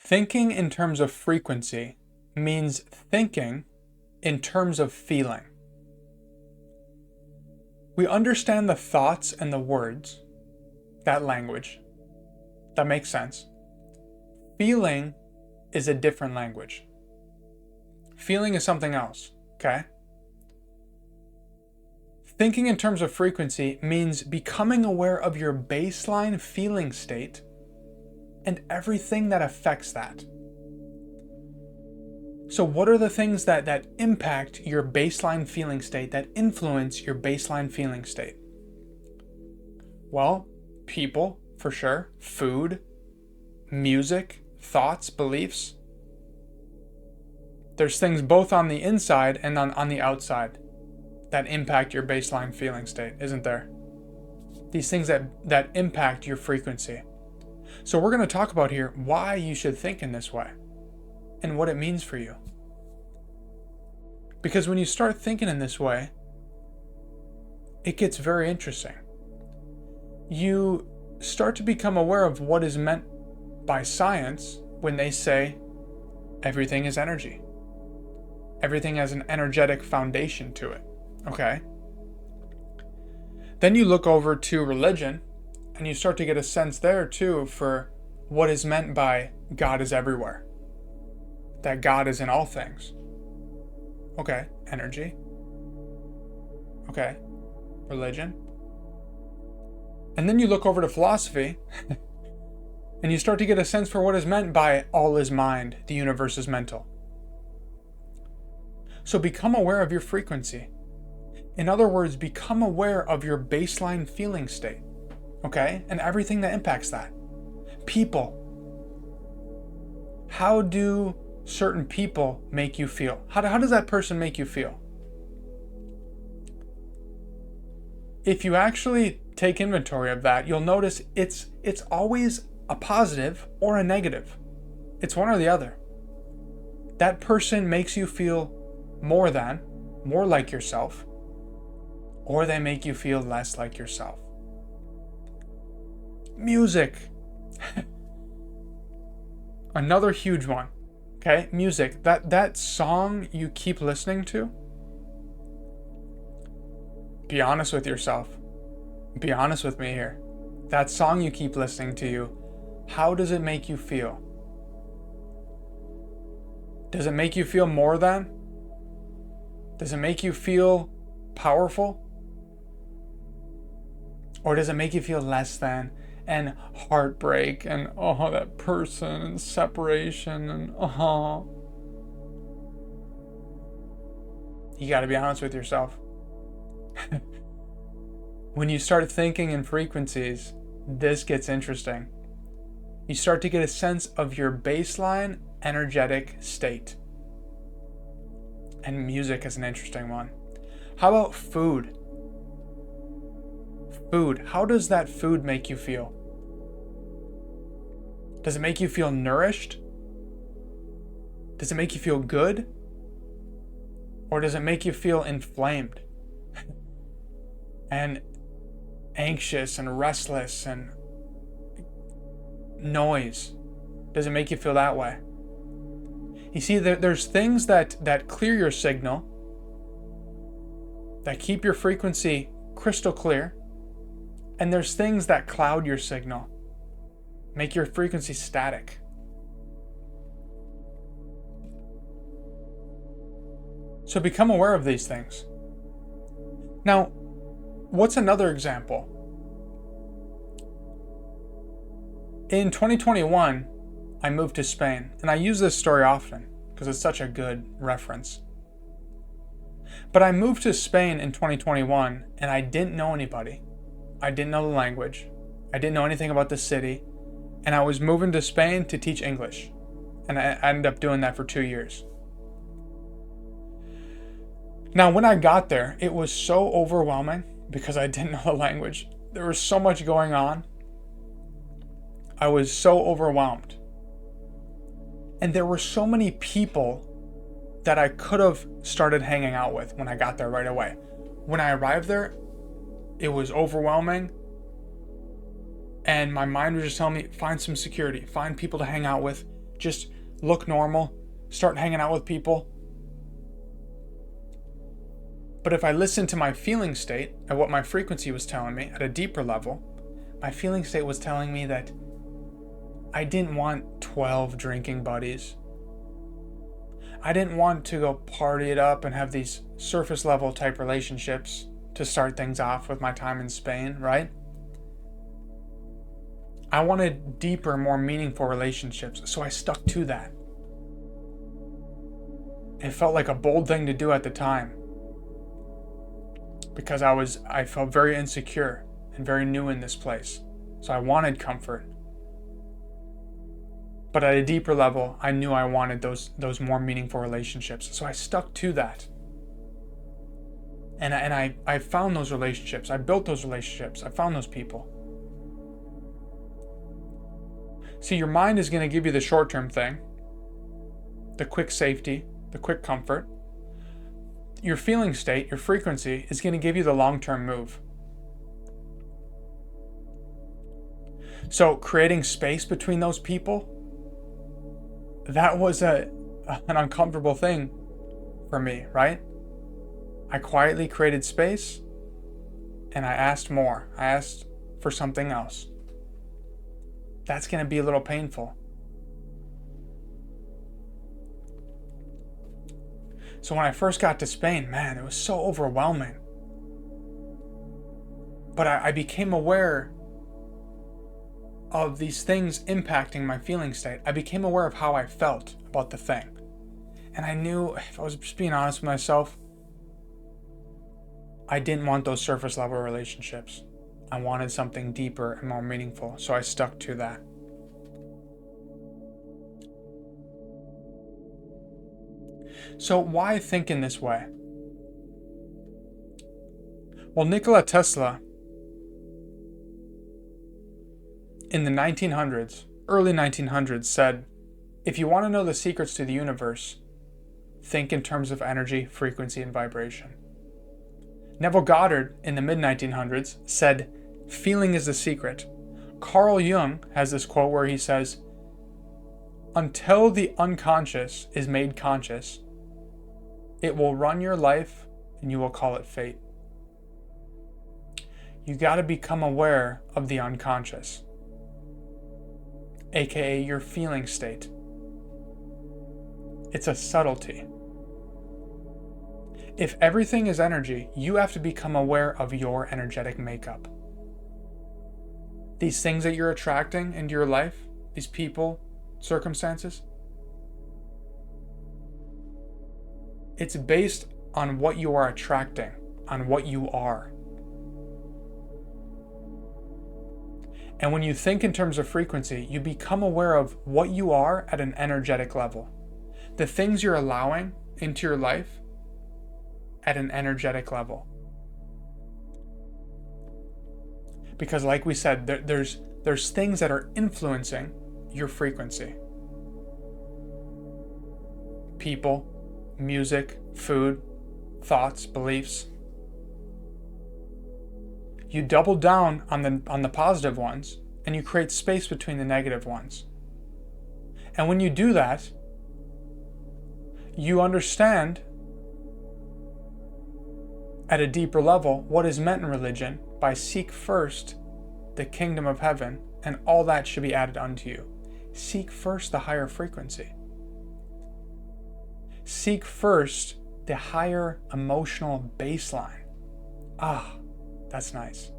Thinking in terms of frequency means thinking in terms of feeling. We understand the thoughts and the words, that language. That makes sense. Feeling is a different language. Feeling is something else, okay? Thinking in terms of frequency means becoming aware of your baseline feeling state and everything that affects that. So what are the things that impact your baseline feeling state, that influence your baseline feeling state? Well, people, for sure, food, music, thoughts, beliefs. There's things both on the inside and on the outside that impact your baseline feeling state, isn't there? These things that impact your frequency. So we're going to talk about here why you should think in this way and what it means for you. Because when you start thinking in this way, it gets very interesting. You start to become aware of what is meant by science when they say everything is energy. Everything has an energetic foundation to it, okay? Then you look over to religion and you start to get a sense there too for what is meant by God is everywhere. That God is in all things. Okay, energy. Okay, religion. And then you look over to philosophy and you start to get a sense for what is meant by all is mind, the universe is mental. So become aware of your frequency. In other words, become aware of your baseline feeling state, okay? And everything that impacts that. People. How do certain people make you feel? How does that person make you feel? If you actually take inventory of that, you'll notice it's always a positive or a negative. It's one or the other. That person makes you feel more like yourself, or they make you feel less like yourself. Music. Another huge one. Okay, music. That song you keep listening to. Be honest with yourself. Be honest with me here. That song you keep listening to, how does it make you feel? Does it make you feel more than? Does it make you feel powerful? Or does it make you feel less than? And heartbreak and that person and separation and You got to be honest with yourself. When you start thinking in frequencies, this gets interesting. You start to get a sense of your baseline energetic state. And music is an interesting one. How about food? Food. How does that food make you feel? Does it make you feel nourished? Does it make you feel good? Or does it make you feel inflamed? And anxious and restless and noise? Does it make you feel that way? You see, there's things that clear your signal, that keep your frequency crystal clear, and there's things that cloud your signal, make your frequency static. So become aware of these things. Now, what's another example? In 2021, I moved to Spain, and I use this story often because it's such a good reference. But I moved to Spain in 2021, and I didn't know anybody. I didn't know the language. I didn't know anything about the city, and I was moving to Spain to teach English, and I ended up doing that for 2 years. Now, when I got there, it was so overwhelming because I didn't know the language. There was so much going on. I was so overwhelmed. And there were so many people that I could have started hanging out with when I got there right away. When I arrived there, it was overwhelming. And my mind was just telling me, find some security, find people to hang out with, just look normal, start hanging out with people. But if I listened to my feeling state and what my frequency was telling me at a deeper level, my feeling state was telling me that I didn't want 12 drinking buddies. I didn't want to go party it up and have these surface level type relationships to start things off with my time in Spain, right? I wanted deeper, more meaningful relationships, so I stuck to that. It felt like a bold thing to do at the time because I felt very insecure and very new in this place. So I wanted comfort. But at a deeper level, I knew I wanted those more meaningful relationships. So I stuck to that. And I found those relationships. I built those relationships. I found those people. See, your mind is going to give you the short-term thing, the quick safety, the quick comfort. Your feeling state, your frequency, is going to give you the long-term move. So creating space between those people, that was an uncomfortable thing for me, right? I quietly created space and I asked more. I asked for something else. That's going to be a little painful. So when I first got to Spain, man, it was so overwhelming. But I became aware of these things impacting my feeling state. I became aware of how I felt about the thing. And I knew, if I was just being honest with myself, I didn't want those surface level relationships. I wanted something deeper and more meaningful, so I stuck to that. So why think in this way? Well, Nikola Tesla, in the 1900s, early 1900s, said, if you want to know the secrets to the universe, think in terms of energy, frequency, and vibration. Neville Goddard, in the mid-1900s, said, feeling is the secret. Carl Jung has this quote where he says, until the unconscious is made conscious, it will run your life and you will call it fate. You got to become aware of the unconscious, aka your feeling state. It's a subtlety. If everything is energy, you have to become aware of your energetic makeup. These things that you're attracting into your life, these people, circumstances, it's based on what you are attracting, on what you are. And when you think in terms of frequency, you become aware of what you are at an energetic level. The things you're allowing into your life at an energetic level. Because like we said, there's things that are influencing your frequency. People, music, food, thoughts, beliefs. You double down on the positive ones and you create space between the negative ones. And when you do that, you understand at a deeper level what is meant in religion by seek first the kingdom of heaven and all that should be added unto you. Seek first the higher frequency. Seek first the higher emotional baseline. Ah, that's nice.